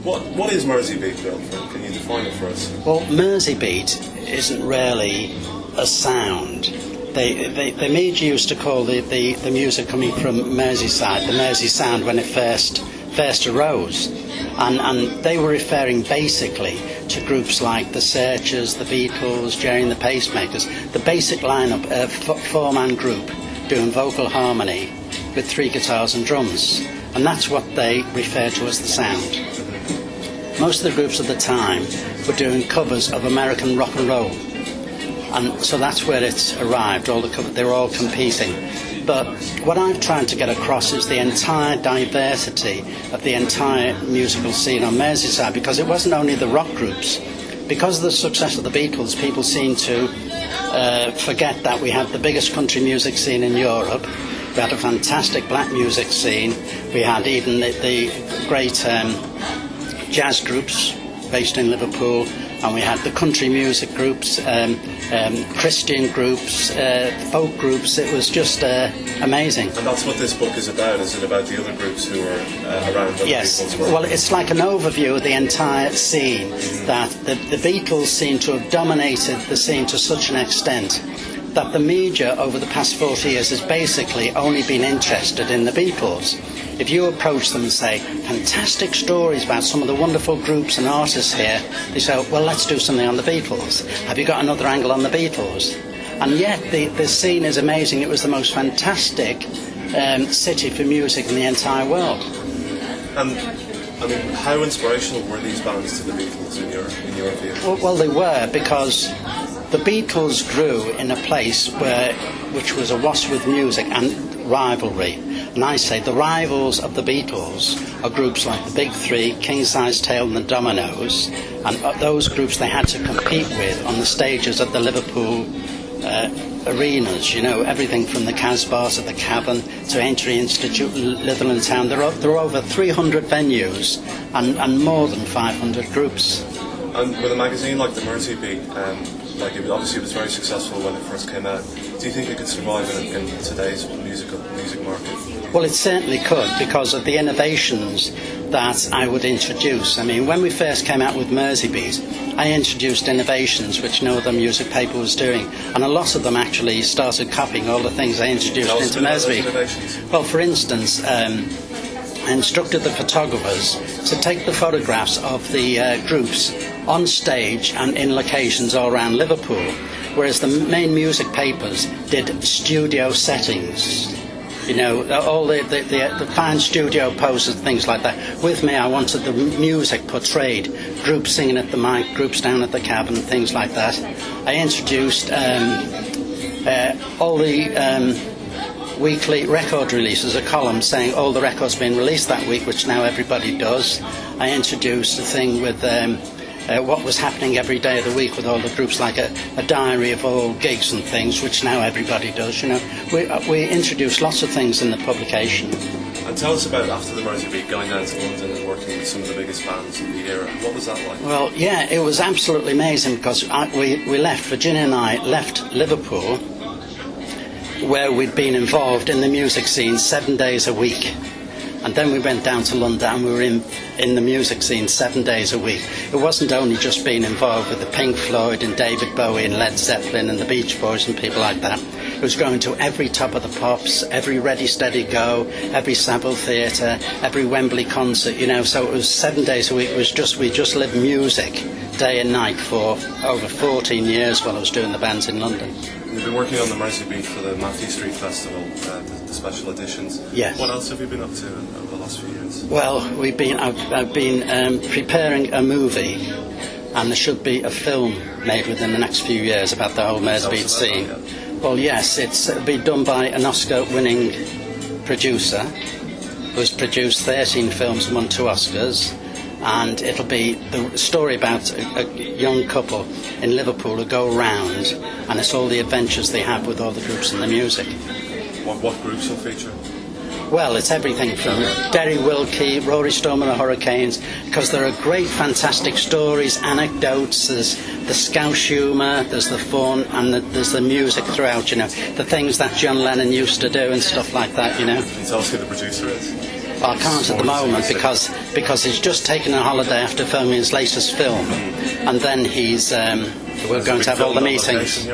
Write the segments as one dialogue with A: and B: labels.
A: What is Mersey Beat, Bill? Can you define it for us?
B: Well, Mersey Beat isn't really a sound. The media used to call the music coming from Merseyside the Mersey sound when it first arose, and they were referring basically to groups like the Searchers, the Beatles, Jerry and the Pacemakers, the basic lineup of four-man group doing vocal harmony with 3 guitars and drums, and that's what they referred to as the sound. Most of the groups at the time were doing covers of American rock and roll, and so that's where it arrived. They were all competing. But what I've tried to get across is the entire diversity of the entire musical scene on Merseyside, because it wasn't only the rock groups. Because of the success of the Beatles, people seem to forget that we had the biggest country music scene in Europe. We had a fantastic black music scene. We had even the great jazz groups based in Liverpool, and we had the country music groups, Christian groups, folk groups. It was just amazing.
A: And that's what this book is about, is it about the other groups who are around other
B: yes,
A: people's work?
B: Well, it's like an overview of the entire scene, that the Beatles seem to have dominated the scene to such an extent that the media over the past 40 years has basically only been interested in the Beatles. If you approach them and say, fantastic stories about some of the wonderful groups and artists here, they say, well, let's do something on the Beatles. Have you got another angle on the Beatles? And yet the scene is amazing. It was the most fantastic city for music in the entire world.
A: And I mean, how inspirational were these bands to the Beatles in your view?
B: Well, they were, because the Beatles grew in a place which was awash with music and rivalry. And I say the rivals of the Beatles are groups like the Big Three, King Size Tale and the Dominoes, and those groups they had to compete with on the stages of the Liverpool arenas, everything from the Casbah to the Cavern to Entry Institute, Litherland Town. There are over 300 venues and more than 500 groups.
A: And with a magazine like the Mersey Beat, obviously it was very successful when it first came out. Do you think it could survive in today's music market?
B: Well, it certainly could, because of the innovations that I would introduce. I mean, when we first came out with Mersey Beat, I introduced innovations which no other music paper was doing, and a lot of them actually started copying all the things I introduced into Mersey Beat. Well, for instance, I instructed the photographers to take the photographs of the groups on stage and in locations all around Liverpool, whereas the main music papers did studio settings. All the fine studio poses, things like that. With me, I wanted the music portrayed, groups singing at the mic, groups down at the Cavern, things like that. I introduced all the weekly record releases, a column saying all the records being released that week, which now everybody does. I introduced a thing with what was happening every day of the week with all the groups, like a diary of all gigs and things, which now everybody does. We introduced lots of things in the publication.
A: And tell us about, after the Mersey Beat, going down to London and working with some of the biggest bands of the era. What was that like?
B: Well, yeah, it was absolutely amazing, because Virginia and I left Liverpool, where we'd been involved in the music scene 7 days a week. And then we went down to London and we were in the music scene 7 days a week. It wasn't only just being involved with the Pink Floyd and David Bowie and Led Zeppelin and the Beach Boys and people like that. It was going to every Top of the Pops, every Ready Steady Go, every Savile Theatre, every Wembley concert, so it was 7 days a week. We just lived music day and night for over 14 years while I was doing the bands in London.
A: You've been working on the Mersey Beat for the Matthew Street Festival, the special editions.
B: Yes.
A: What else have you been up to over the last few years?
B: Well, I've been preparing a movie, and there should be a film made within the next few years about the whole Mersey Beat scene. Well, yes, it'll be done by an Oscar-winning producer who's produced 13 films and won 2 Oscars. And it'll be the story about a young couple in Liverpool who go around, and it's all the adventures they have with all the groups and the music.
A: What groups will feature?
B: Well, it's everything from Derry Wilkie, Rory Storm and the Hurricanes, because there are great, fantastic stories, anecdotes, there's the scouse humour, there's the fun, and there's the music throughout, the things that John Lennon used to do and stuff like that,
A: Can you tell us who the producer is?
B: I can't at the moment because he's just taken a holiday after filming his latest film, and then we're going to have all the meetings.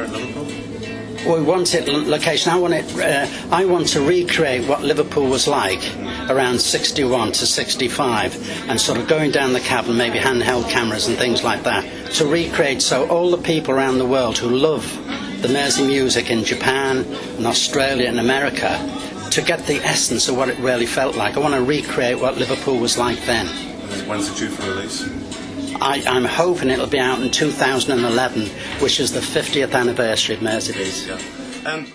B: We want it location. I want to recreate what Liverpool was like around 61 to 65, and sort of going down the cavern, maybe handheld cameras and things like that, to recreate so all the people around the world who love the Mersey music in Japan and Australia and America, to get the essence of what it really felt like. I want to recreate what Liverpool was like then.
A: When's it due for release?
B: I'm hoping it'll be out in 2011, which is the 50th anniversary of Mersey Beat.
A: Yeah.